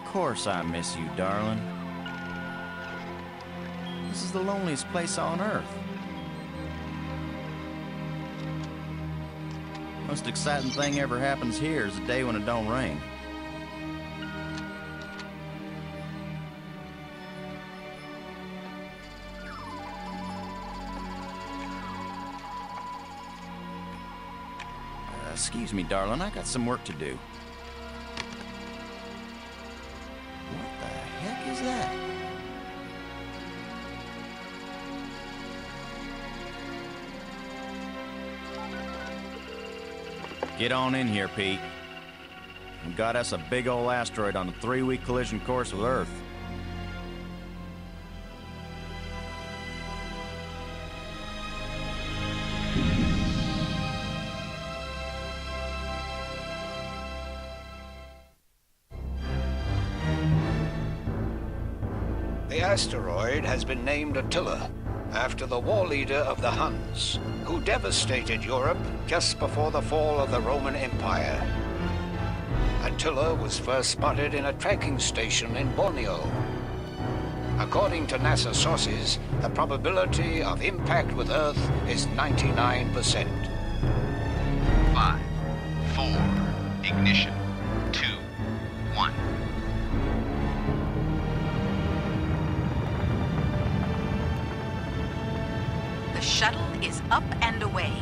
course I miss you, darling. This is the loneliest place on Earth. Most exciting thing ever happens here is the day when it don't rain. Excuse me, darling, I got some work to do. What the heck is that? Get on in here, Pete. We got us a big old asteroid on a 3-week collision course with Earth. The asteroid has been named Attila, after the war leader of the Huns, who devastated Europe just before the fall of the Roman Empire. Attila was first spotted in a tracking station in Borneo. According to NASA sources, the probability of impact with Earth is 99%. 5, 4, ignition, 2, 1. The shuttle is up and away.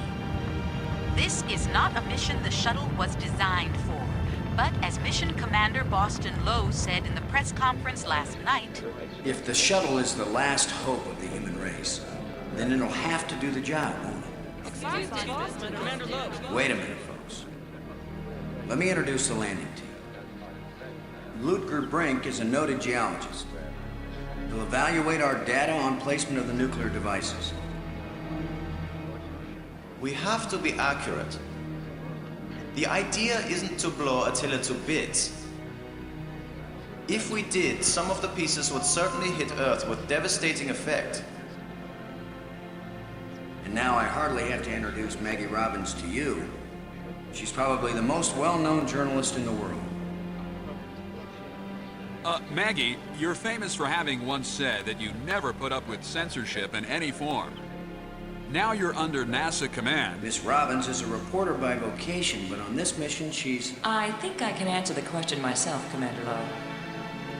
This is not a mission the shuttle was designed for, but as Mission Commander Boston Lowe said in the press conference last night, if the shuttle is the last hope of the human race, then it'll have to do the job, won't it? Wait a minute, folks. Let me introduce the landing team. Ludger Brink is a noted geologist. He'll evaluate our data on placement of the nuclear devices. We have to be accurate. The idea isn't to blow Attila to bits. If we did, some of the pieces would certainly hit Earth with devastating effect. And now I hardly have to introduce Maggie Robbins to you. She's probably the most well-known journalist in the world. Maggie, you're famous for having once said that you never put up with censorship in any form. Now you're under NASA command. Miss Robbins is a reporter by vocation, but on this mission she's... I think I can answer the question myself, Commander Lowe.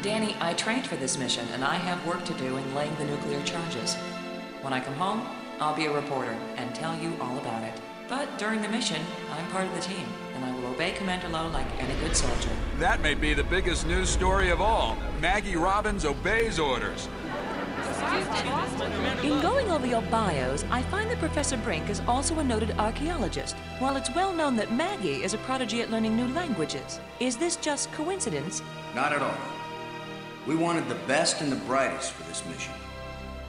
Danny, I trained for this mission, and I have work to do in laying the nuclear charges. When I come home, I'll be a reporter and tell you all about it. But during the mission, I'm part of the team, and I will obey Commander Lowe like any good soldier. That may be the biggest news story of all. Maggie Robbins obeys orders. In going over your bios, I find that Professor Brink is also a noted archaeologist, while it's well known that Maggie is a prodigy at learning new languages. Is this just coincidence? Not at all. We wanted the best and the brightest for this mission.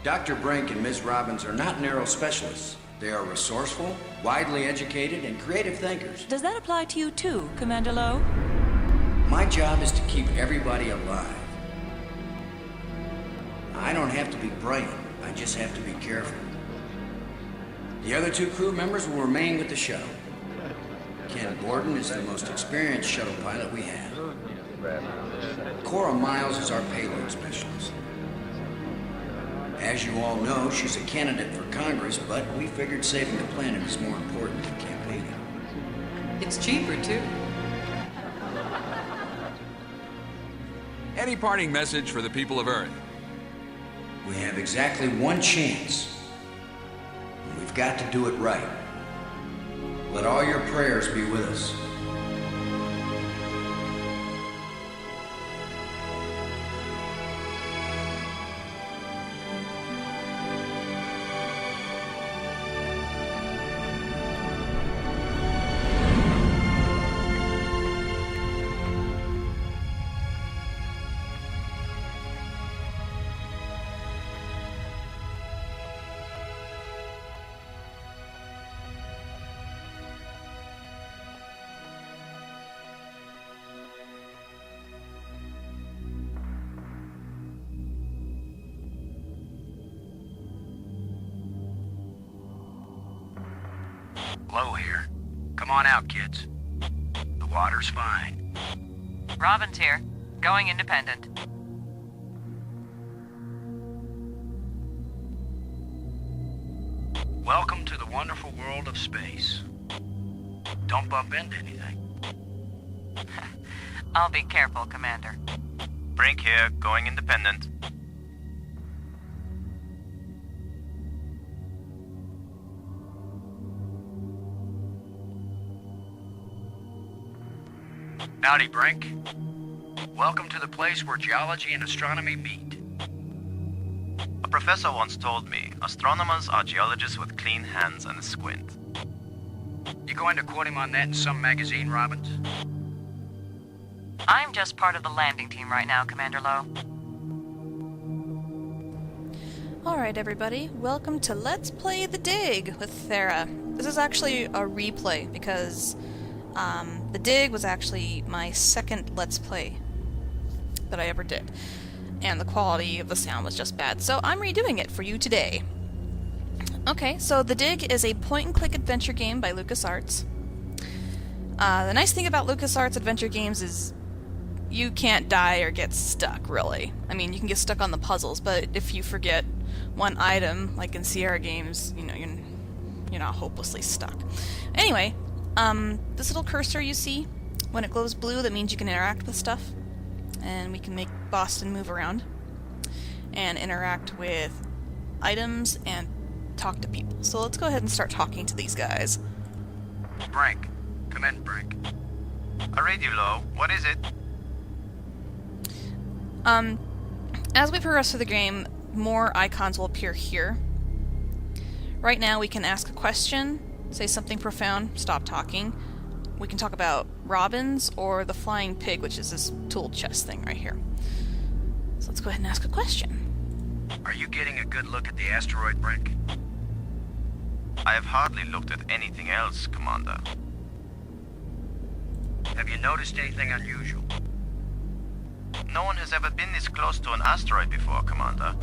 Dr. Brink and Ms. Robbins are not narrow specialists. They are resourceful, widely educated, and creative thinkers. Does that apply to you too, Commander Lowe? My job is to keep everybody alive. I don't have to be bright, I just have to be careful. The other 2 crew members will remain with the shuttle. Ken Gordon is the most experienced shuttle pilot we have. Cora Miles is our payload specialist. As you all know, she's a candidate for Congress, but we figured saving the planet is more important than campaigning. It's cheaper, too. Any parting message for the people of Earth? We have exactly one chance. And we've got to do it right. Let all your prayers be with us. Low here. Come on out, kids. The water's fine. Robbins here. Going independent. Welcome to the wonderful world of space. Don't bump into anything. I'll be careful, Commander. Brink here, going independent. Howdy, Brink. Welcome to the place where geology and astronomy meet. A professor once told me, astronomers are geologists with clean hands and a squint. You going to quote him on that in some magazine, Robbins? I'm just part of the landing team right now, Commander Lowe. Alright everybody, welcome to Let's Play The Dig with Thera. This is actually a replay because The Dig was actually my second Let's Play that I ever did. And the quality of the sound was just bad, so I'm redoing it for you today. Okay, so The Dig is a point-and-click adventure game by LucasArts. The nice thing about LucasArts adventure games is you can't die or get stuck, really. I mean, you can get stuck on the puzzles, but if you forget one item, like in Sierra games, you know, you're not hopelessly stuck. Anyway, this little cursor you see, when it glows blue, that means you can interact with stuff. And we can make Boston move around and interact with items and talk to people. So let's go ahead and start talking to these guys. Brink. Come in, Brink. A radio low. What is it? As we progress through the game, more icons will appear here. Right now we can ask a question, say something profound, stop talking. We can talk about robins or the flying pig, which is this tool chest thing right here. So let's go ahead and ask a question. Are you getting a good look at the asteroid, Brink? I have hardly looked at anything else, Commander. Have you noticed anything unusual? No one has ever been this close to an asteroid before, Commander.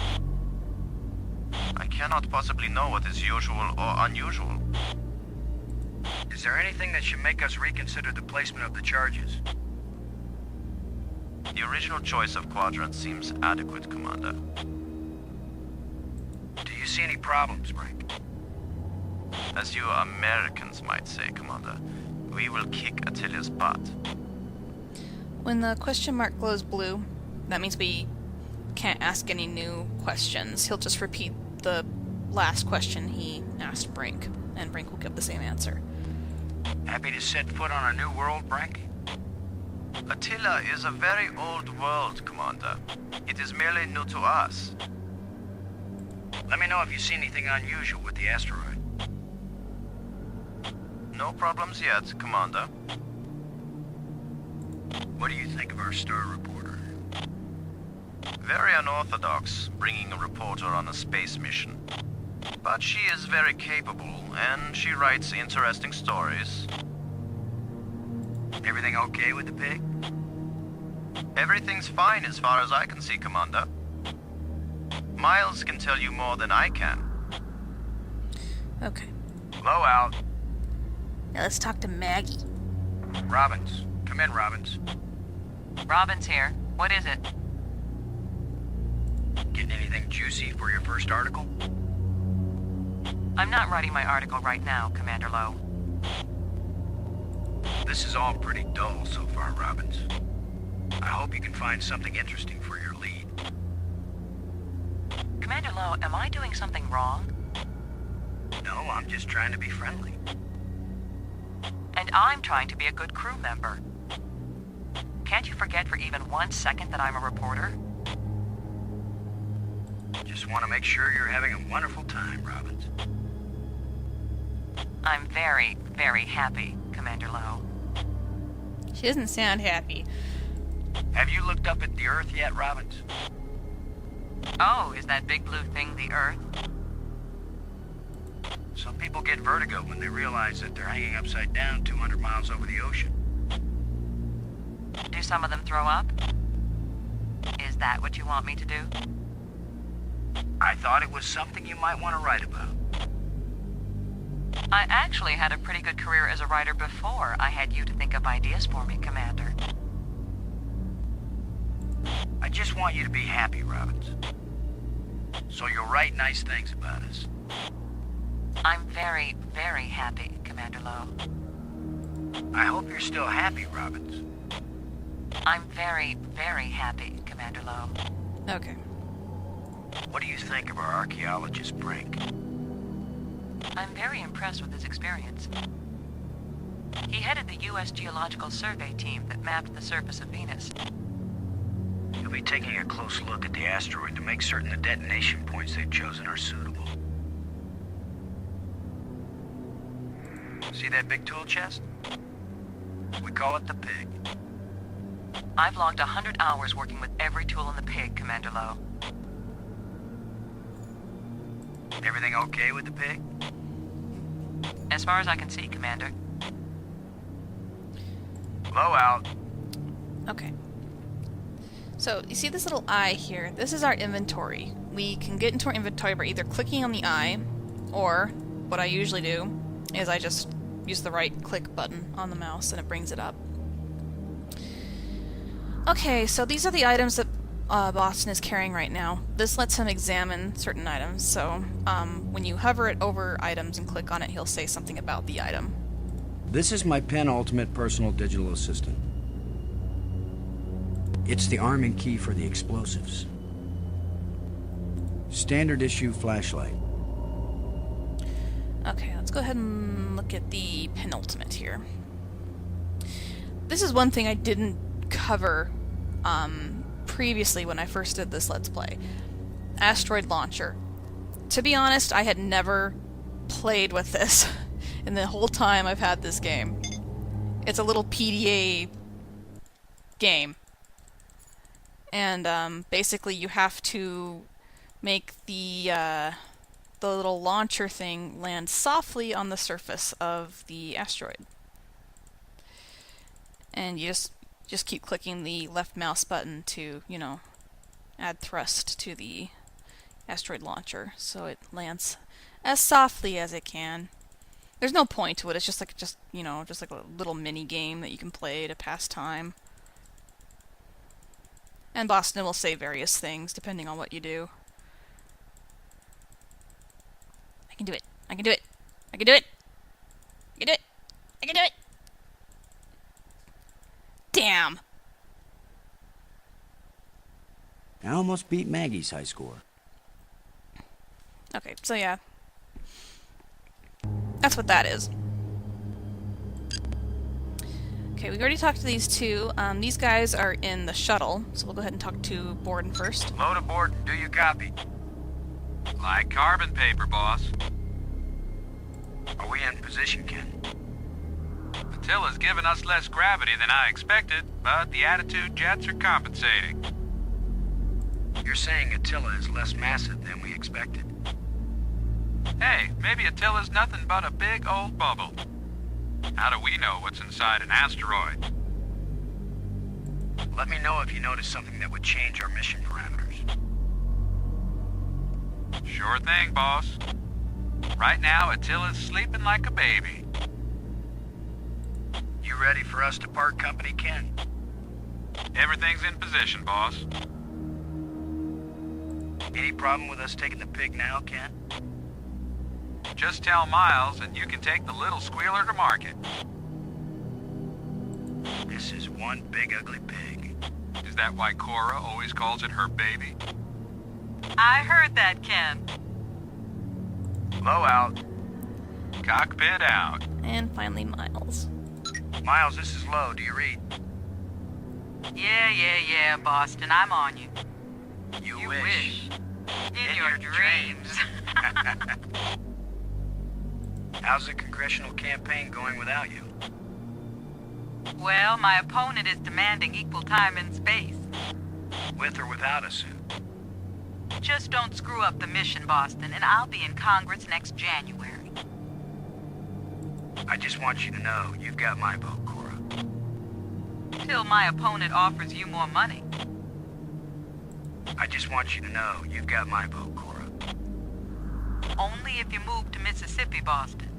I cannot possibly know what is usual or unusual. Is there anything that should make us reconsider the placement of the charges? The original choice of quadrant seems adequate, Commander. Do you see any problems, Brink? As you Americans might say, Commander, we will kick Attila's butt. When the question mark glows blue, that means we can't ask any new questions. He'll just repeat the last question he asked Brink, and Brink will give the same answer. Happy to set foot on a new world, Brink? Attila is a very old world, Commander. It is merely new to us. Let me know if you see anything unusual with the asteroid. No problems yet, Commander. What do you think of our star reporter? Very unorthodox, bringing a reporter on a space mission. But she is very capable, and she writes interesting stories. Everything okay with the pig? Everything's fine as far as I can see, Commander. Miles can tell you more than I can. Okay. Low out. Now let's talk to Maggie. Robbins. Come in, Robbins. Robin's here. What is it? Getting anything juicy for your first article? I'm not writing my article right now, Commander Lowe. This is all pretty dull so far, Robbins. I hope you can find something interesting for your lead. Commander Lowe, am I doing something wrong? No, I'm just trying to be friendly. And I'm trying to be a good crew member. Can't you forget for even 1 second that I'm a reporter? Just want to make sure you're having a wonderful time, Robbins. I'm very, very happy, Commander Lowe. She doesn't sound happy. Have you looked up at the Earth yet, Robbins? Oh, is that big blue thing the Earth? Some people get vertigo when they realize that they're hanging upside down 200 miles over the ocean. Do some of them throw up? Is that what you want me to do? I thought it was something you might want to write about. I actually had a pretty good career as a writer before I had you to think up ideas for me, Commander. just want you to be happy, Robbins. So you'll write nice things about us. I'm very, very happy, Commander Lowe. I hope you're still happy, Robbins. I'm very, very happy, Commander Lowe. Okay. What do you think of our archaeologist, Brink? I'm very impressed with his experience. He headed the U.S. Geological Survey team that mapped the surface of Venus. He'll be taking a close look at the asteroid to make certain the detonation points they've chosen are suitable. See that big tool chest? We call it the Pig. I've logged 100 hours working with every tool in the Pig, Commander Lowe. Everything okay with the Pig? As far as I can see, Commander. Low out. Okay. So, you see this little eye here? This is our inventory. We can get into our inventory by either clicking on the eye, or what I usually do is I just use the right click button on the mouse and it brings it up. Okay, so these are the items that Boston is carrying right now. This lets him examine certain items, so when you hover it over items and click on it, he'll say something about the item. This is my penultimate personal digital assistant. It's the arming key for the explosives. Standard issue flashlight. Okay, let's go ahead and look at the penultimate here. This is one thing I didn't cover previously when I first did this Let's Play. Asteroid launcher. To be honest, I had never played with this in the whole time I've had this game. It's a little PDA game. And basically you have to make the little launcher thing land softly on the surface of the asteroid. And you just keep clicking the left mouse button to, you know, add thrust to the asteroid launcher so it lands as softly as it can. There's no point to it. It's just like a little mini game that you can play to pass time. And Boston will say various things depending on what you do. I can do it. I can do it. I can do it. I can do it. I can do it. Damn. I almost beat Maggie's high score. Okay, so yeah. That's what that is. Okay, we've already talked to these two. These guys are in the shuttle, so we'll go ahead and talk to Borden first. Load aboard, do you copy? Like carbon paper, boss. Are we in position, Ken? Attila's given us less gravity than I expected, but the attitude jets are compensating. You're saying Attila is less massive than we expected? Hey, maybe Attila's nothing but a big old bubble. How do we know what's inside an asteroid? Let me know if you notice something that would change our mission parameters. Sure thing, boss. Right now, Attila's sleeping like a baby. You ready for us to part company, Ken? Everything's in position, boss. Any problem with us taking the Pig now, Ken? Just tell Miles and you can take the little squealer to market. This is one big ugly pig. Is that why Cora always calls it her baby? I heard that, Ken. Low out. Cockpit out. And finally, Miles. Miles, this is Low. Do you read? Yeah, Boston. I'm on you. You wish. In your dreams. How's the congressional campaign going without you? Well, my opponent is demanding equal time in space. With or without a suit? Just don't screw up the mission, Boston, and I'll be in Congress next January. I just want you to know you've got my vote, Cora. Till my opponent offers you more money. I just want you to know you've got my vote, Cora. Only if you move to Mississippi, Boston.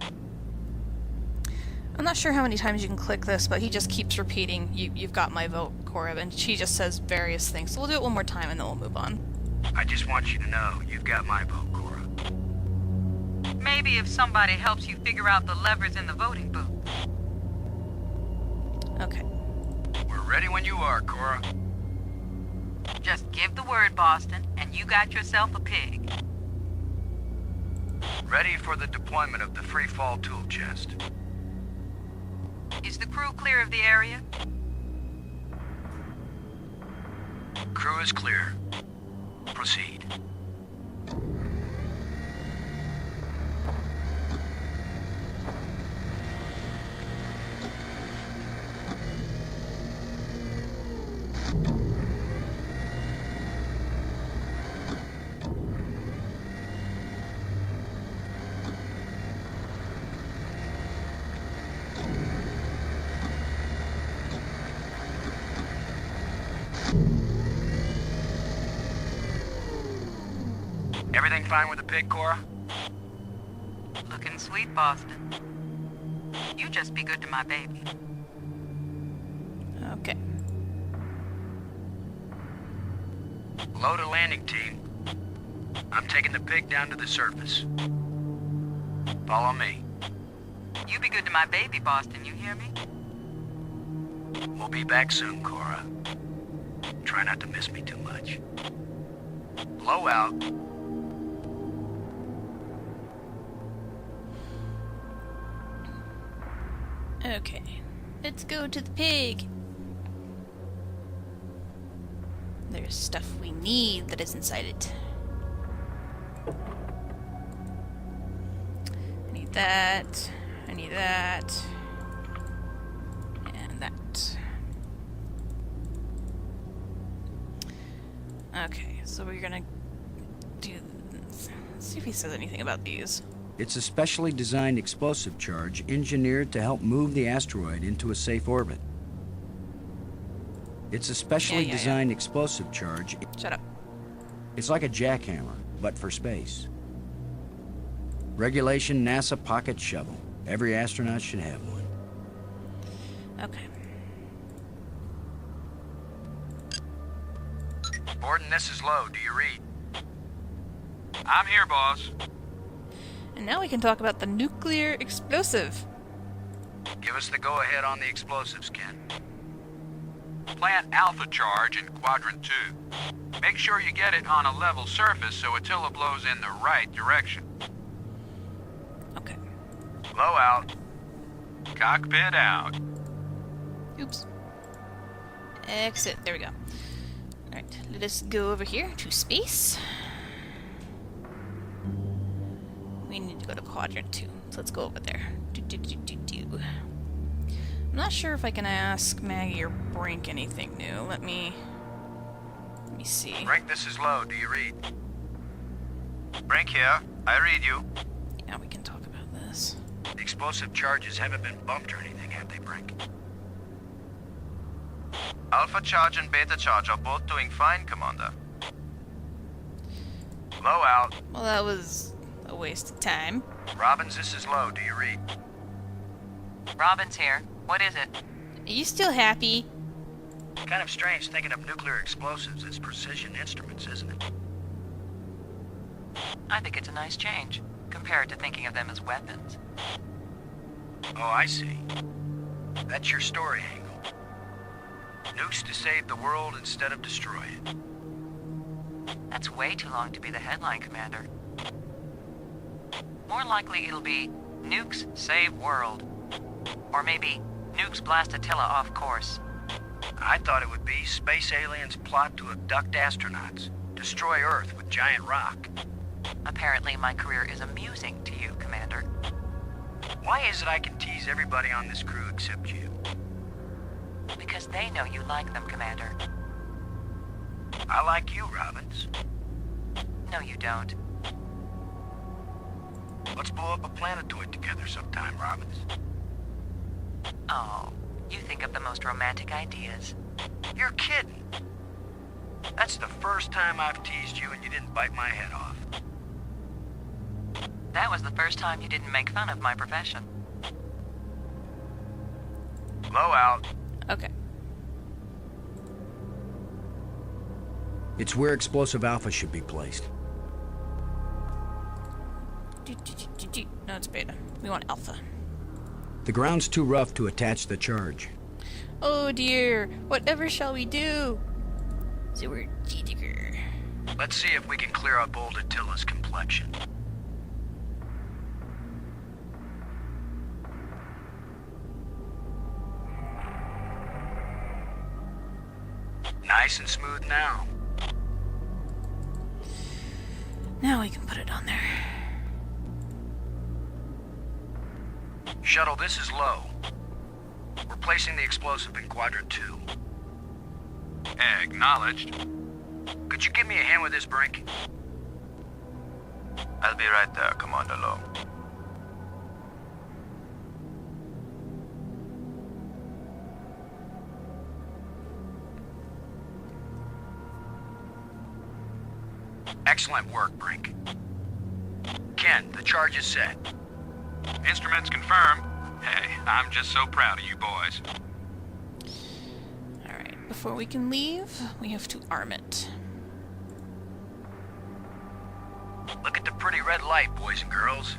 I'm not sure how many times you can click this, but he just keeps repeating, you've got my vote, Cora. Cora, and she just says various things. So we'll do it one more time and then we'll move on. I just want you to know you've got my vote, Cora. Maybe if somebody helps you figure out the levers in the voting booth. Okay. We're ready when you are, Cora. Just give the word, Boston, and you got yourself a pig. Ready for the deployment of the free fall tool chest. Is the crew clear of the area? Crew is clear. Proceed. Everything fine with the pig, Cora? Looking sweet, Boston. You just be good to my baby. Okay. Load a landing team. I'm taking the pig down to the surface. Follow me. You be good to my baby, Boston, you hear me? We'll be back soon, Cora. Try not to miss me too much. Blow out. Okay. Let's go to the pig. There's stuff we need that is inside it. I need that. I need that. And that. Okay, so we're gonna do... Let's see if he says anything about these. It's a specially designed explosive charge engineered to help move the asteroid into a safe orbit. It's a specially designed explosive charge. Shut up. It's like a jackhammer, but for space. Regulation NASA pocket shovel. Every astronaut should have one. Okay. Borden, this is Lowe. Do you read? I'm here, boss. And now we can talk about the nuclear explosive. Give us the go-ahead on the explosives, Ken. Plant Alpha charge in Quadrant 2. Make sure you get it on a level surface so Attila blows in the right direction. Okay. Blow out. Cockpit out. Oops. Exit. There we go. Alright, let us go over here to space. We need to go to Quadrant 2. So let's go over there. I'm not sure if I can ask Maggie or Brink anything new. Let me see. Brink, this is Lowe. Do you read? Brink here. I read you. Yeah, we can talk about this. The explosive charges haven't been bumped or anything, have they, Brink? Alpha charge and beta charge are both doing fine, Commander. Low out. Well, that was a waste of time. Robbins, this is Lowe. Do you read? Robin's here. What is it? Are you still happy? Kind of strange thinking of nuclear explosives as precision instruments, isn't it? I think it's a nice change, compared to thinking of them as weapons. Oh, I see. That's your story angle. Nukes to save the world instead of destroy it. That's way too long to be the headline, Commander. More likely it'll be Nukes Save World. Or maybe Nukes blast Attila off course. I thought it would be space aliens plot to abduct astronauts, destroy Earth with giant rock. Apparently my career is amusing to you, Commander. Why is it I can tease everybody on this crew except you? Because they know you like them, Commander. I like you, Robbins. No, you don't. Let's blow up a planetoid together sometime, Robbins. Oh, you think of the most romantic ideas. You're kidding. That's the first time I've teased you and you didn't bite my head off. That was the first time you didn't make fun of my profession. Blow out. Okay. It's where Explosive Alpha should be placed. No, it's Beta. We want Alpha. The ground's too rough to attach the charge. Oh dear, whatever shall we do? So we're G-Digger. Let's see if we can clear up old Attila's complexion. Nice and smooth now. Now we can put it on there. Shuttle, this is low. We're placing the explosive in quadrant 2. Acknowledged. Could you give me a hand with this, Brink? I'll be right there, Commander Lowe. Excellent work, Brink. Ken, the charge is set. Instruments confirmed. Hey, I'm just so proud of you boys. Alright, before we can leave, we have to arm it. Look at the pretty red light, boys and girls.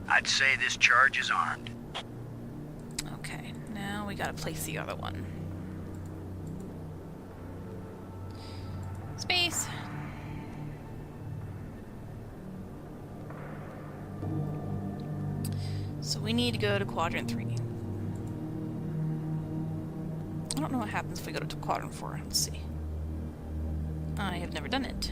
I'd say this charge is armed. Okay, now we gotta place the other one. Space! So we need to go to quadrant 3. I don't know what happens if we go to quadrant 4. Let's see. I have never done it.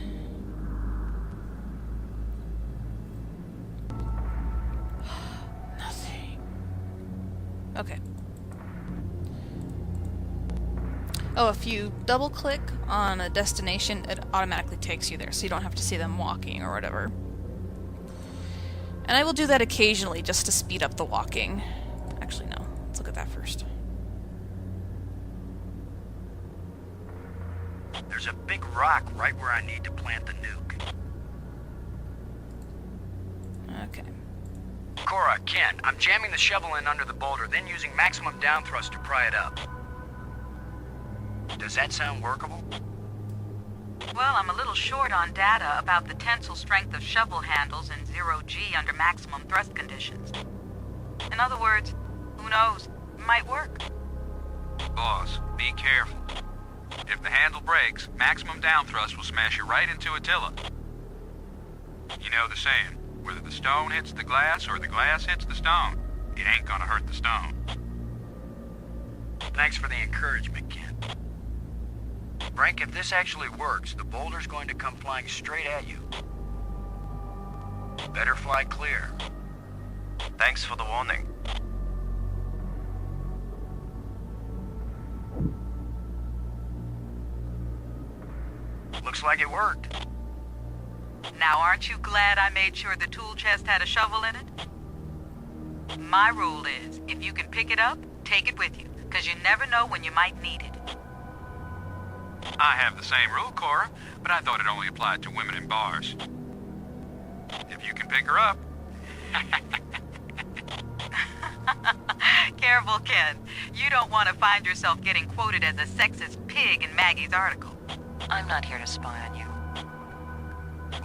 Nothing. Okay. Oh, if you double click on a destination, it automatically takes you there, so you don't have to see them walking or whatever. And I will do that occasionally just to speed up the walking. Actually, no. Let's look at that first. There's a big rock right where I need to plant the nuke. Okay. Cora, Ken, I'm jamming the shovel in under the boulder, then using maximum down thrust to pry it up. Does that sound workable? Well, I'm a little short on data about the tensile strength of shovel handles in 0G under maximum thrust conditions. In other words, who knows? It might work. Boss, be careful. If the handle breaks, maximum down thrust will smash you right into Attila. You know the saying, whether the stone hits the glass or the glass hits the stone, it ain't gonna hurt the stone. Thanks for the encouragement, Ken. Brink, if this actually works, the boulder's going to come flying straight at you. Better fly clear. Thanks for the warning. Looks like it worked. Now, aren't you glad I made sure the tool chest had a shovel in it? My rule is, if you can pick it up, take it with you, because you never know when you might need it. I have the same rule, Cora, but I thought it only applied to women in bars. If you can pick her up. Careful, Ken. You don't want to find yourself getting quoted as a sexist pig in Maggie's article. I'm not here to spy on you.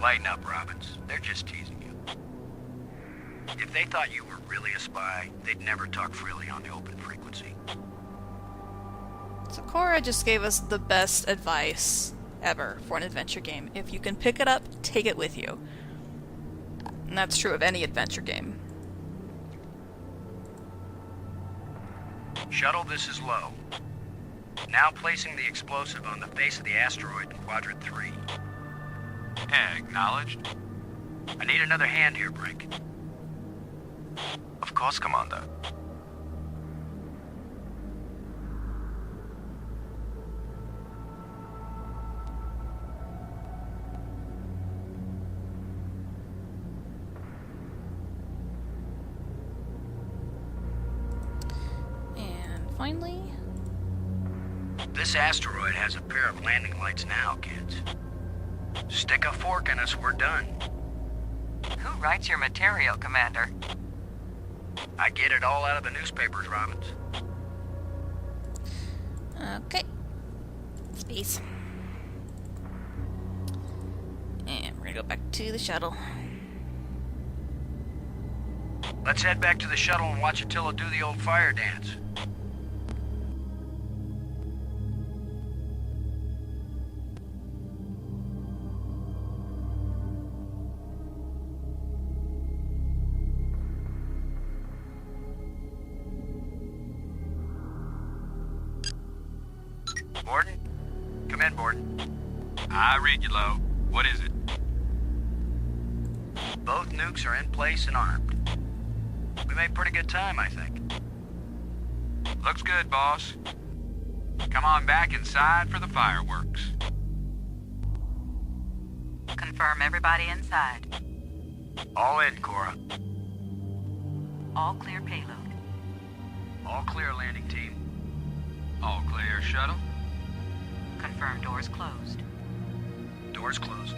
Lighten up, Robbins. They're just teasing you. If they thought you were really a spy, they'd never talk freely on the open frequency. So Cora just gave us the best advice ever for an adventure game. If you can pick it up, take it with you. And that's true of any adventure game. Shuttle, this is low. Now placing the explosive on the face of the asteroid in quadrant 3. Acknowledged. I need another hand here, Brink. Of course, Commander. Finally. This asteroid has a pair of landing lights now, kids. Stick a fork in us, we're done. Who writes your material, Commander? I get it all out of the newspapers, Robbins. Okay. Space. go back to the shuttle. Let's head back to the shuttle and watch Attila do the old fire dance. Borden? Come in, Borden. I read you, Low. What is it? Both nukes are in place and armed. We made pretty good time, I think. Looks good, boss. Come on back inside for the fireworks. Confirm everybody inside. All in, Cora. All clear payload. All clear, landing team. All clear, shuttle. Confirm doors closed. Doors closed.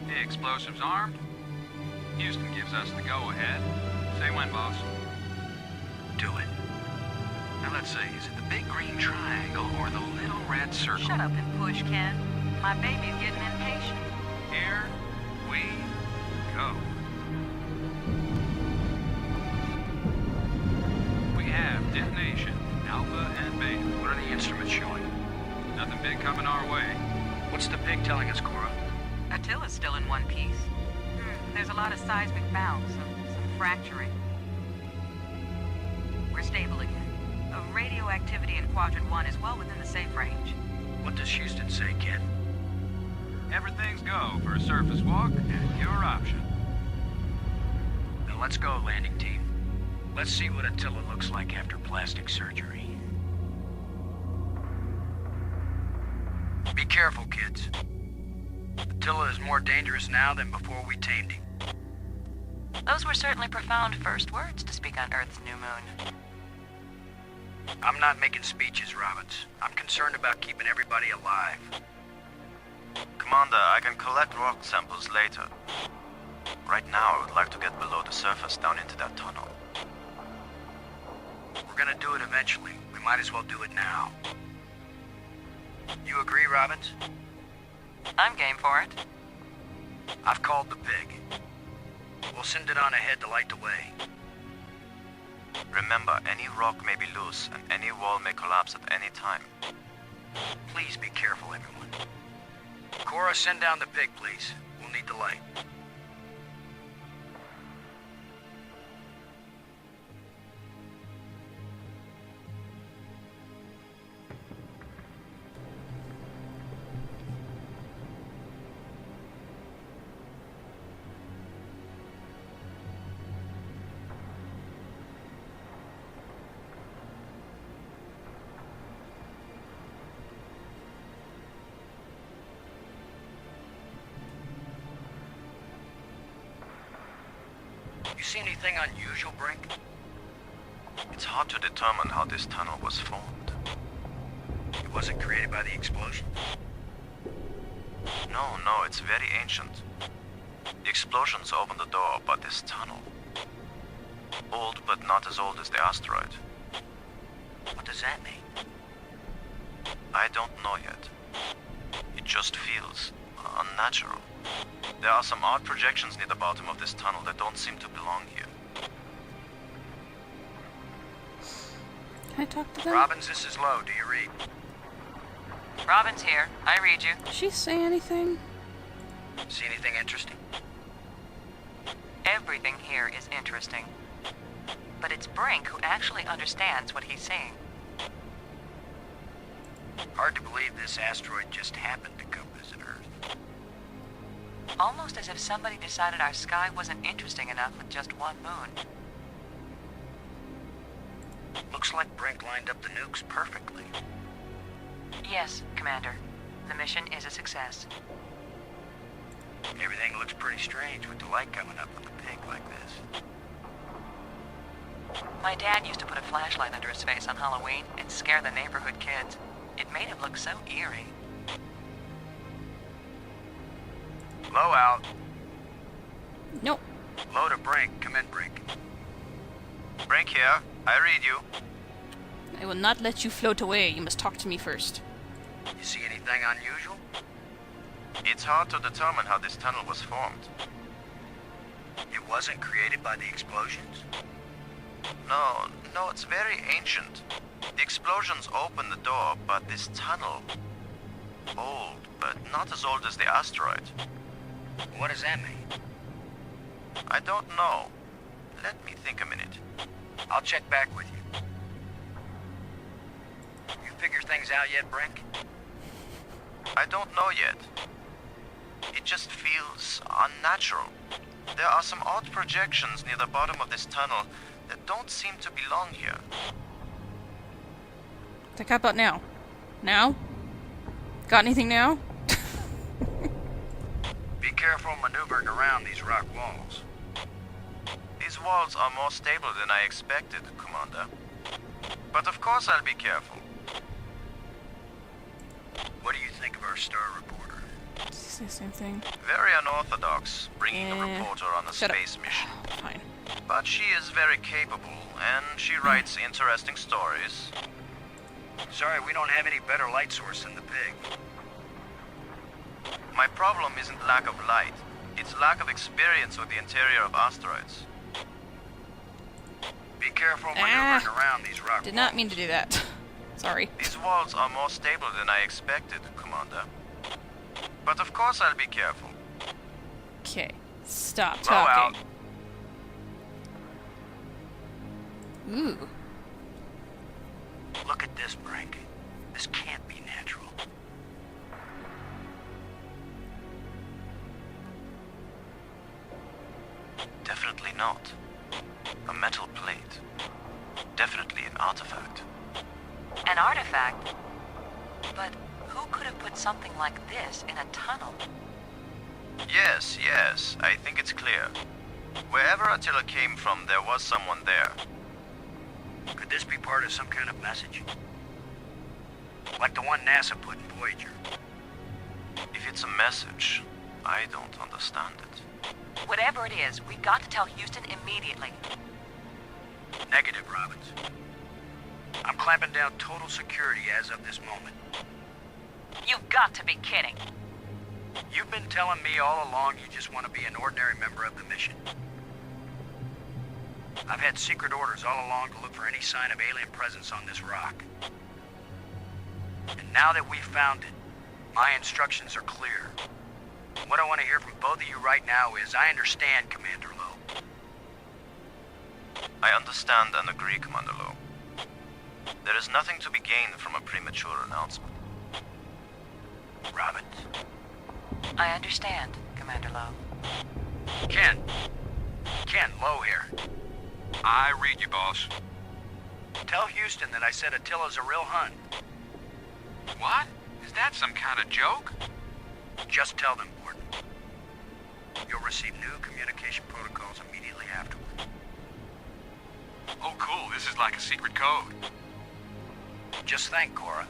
The explosives armed. Houston gives us the go-ahead. Say when, boss. Do it. Now let's see, is it the big green triangle or the little red circle? Shut up and push, Ken. My baby's getting impatient. Here we go. We have detonation, Alpha and Beta. What are the instruments showing? Nothing big coming our way. What's the pig telling us, Cora? Attila's still in one piece. There's a lot of seismic bounce, some fracturing. We're stable again. Radioactivity in Quadrant 1 is well within the safe range. What does Houston say, Ken? Everything's go for a surface walk at your option. Now let's go, landing team. Let's see what Attila looks like after plastic surgery. Be careful, kids. Attila is more dangerous now than before we tamed him. Those were certainly profound first words to speak on Earth's new moon. I'm not making speeches, Robbins. I'm concerned about keeping everybody alive. Commander, I can collect rock samples later. Right now, I would like to get below the surface down into that tunnel. We're gonna do it eventually. We might as well do it now. You agree, Robbins? I'm game for it. I've called the pig. We'll send it on ahead to light the way. Remember, any rock may be loose, and any wall may collapse at any time. Please be careful, everyone. Cora, send down the pig, please. We'll need the light. You see anything unusual, Brink? It's hard to determine how this tunnel was formed. It wasn't created by the explosion? No, it's very ancient. The explosions opened the door, but this tunnel... Old, but not as old as the asteroid. What does that mean? I don't know yet. It just feels unnatural. There are some odd projections near the bottom of this tunnel that don't seem to belong here. Can I talk to them? Robbins, this is Low. Do you read? Robin's here. I read you. Did she say anything? See anything interesting? Everything here is interesting. But it's Brink who actually understands what he's saying. Hard to believe this asteroid just happened to come visit Earth. Almost as if somebody decided our sky wasn't interesting enough with just one moon. Looks like Brink lined up the nukes perfectly. Yes, Commander. The mission is a success. Everything looks pretty strange with the light coming up with the pig like this. My dad used to put a flashlight under his face on Halloween and scare the neighborhood kids. It made him look so eerie. Low out. Nope. Low to Brink. Come in, Brink. Brink here. I read you. I will not let you float away. You must talk to me first. You see anything unusual? It's hard to determine how this tunnel was formed. It wasn't created by the explosions? No, it's very ancient. The explosions opened the door, but this tunnel... old, but not as old as the asteroid. What does that mean? I don't know. Let me think a minute. I'll check back with you. You figure things out yet, Brink? I don't know yet. It just feels unnatural. There are some odd projections near the bottom of this tunnel that don't seem to belong here. Like, how about now? Now? Got anything now? Be careful maneuvering around these rock walls. These walls are more stable than I expected, Commander. But of course I'll be careful. What do you think of our star reporter? It's the same thing. Very unorthodox, bringing a reporter on a space mission. Fine. But she is very capable, and she writes interesting stories. Sorry, we don't have any better light source than the pig. My problem isn't lack of light. It's lack of experience with the interior of asteroids. Be careful maneuvering around these rock walls. Did not mean to do that. Sorry. These walls are more stable than I expected, Commander. But of course I'll be careful. Okay. Stop Blow out. talking. Ooh. Look at this, Brink. This can't be natural. Definitely not. A metal plate. Definitely an artifact. An artifact? But who could have put something like this in a tunnel? Yes, I think it's clear. Wherever Attila came from, there was someone there. Could this be part of some kind of message? Like the one NASA put in Voyager? If it's a message, I don't understand it. Whatever it is, we've got to tell Houston immediately. Negative, Robbins. I'm clamping down total security as of this moment. You've got to be kidding. You've been telling me all along you just want to be an ordinary member of the mission. I've had secret orders all along to look for any sign of alien presence on this rock. And now that we've found it, my instructions are clear. What I want to hear from both of you right now is, I understand, Commander Lowe. I understand and agree, Commander Lowe. There is nothing to be gained from a premature announcement. Robbins. I understand, Commander Lowe. Ken, Lowe here. I read you, boss. Tell Houston that I said Attila's a real Hun. What? Is that some kind of joke? Just tell them, Gordon. You'll receive new communication protocols immediately afterward. Oh, cool. This is like a secret code. Just think, Cora.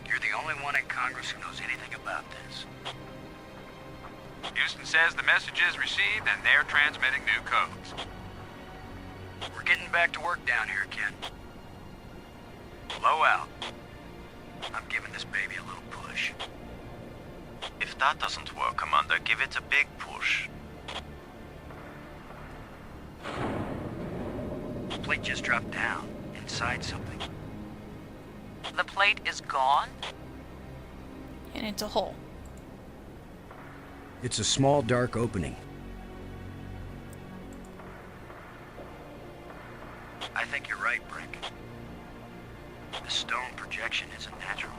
You're the only one in Congress who knows anything about this. Houston says the message is received and they're transmitting new codes. We're getting back to work down here, Ken. Low out. I'm giving this baby a little push. If that doesn't work, Commander, give it a big push. The plate just dropped down, inside something. The plate is gone? And it's a hole. It's a small, dark opening. I think you're right, Brink. The stone projection isn't natural.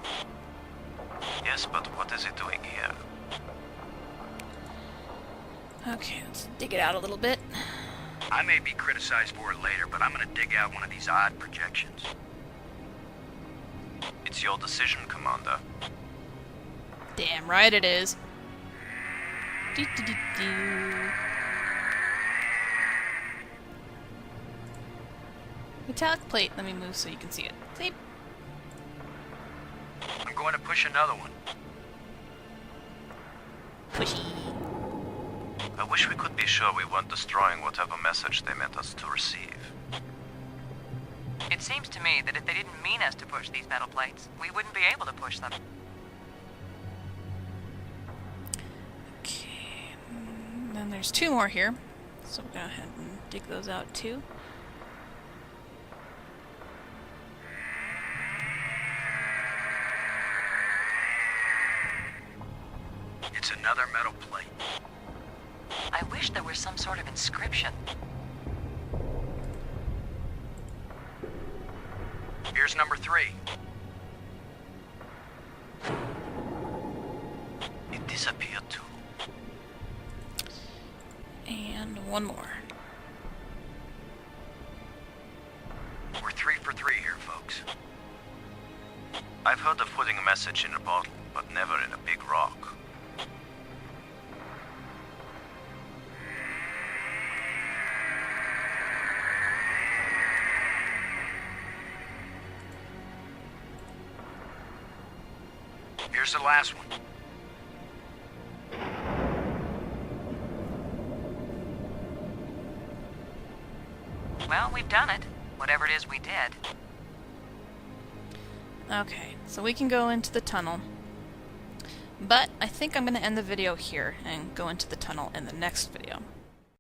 Yes, but what is it doing here? Okay, let's dig it out a little bit. I may be criticized for it later, but I'm gonna dig out one of these odd projections. It's your decision, Commander. Damn right it is. Metallic plate, let me move so you can see it. See? I'm going to push another one. Pushy. I wish we could be sure we weren't destroying whatever message they meant us to receive. It seems to me that if they didn't mean us to push these metal plates, we wouldn't be able to push them. Okay, and then there's 2 more here, so we'll go ahead and dig those out too. It's another metal plate. I wish there was some sort of inscription. Here's number 3. It disappeared too. And 1 more. We're 3 for 3 here, folks. I've heard of putting a message in a bottle, but never in a big rock. Here's the last one. Well, we've done it. Whatever it is we did. Okay, so we can go into the tunnel. But I think I'm going to end the video here and go into the tunnel in the next video.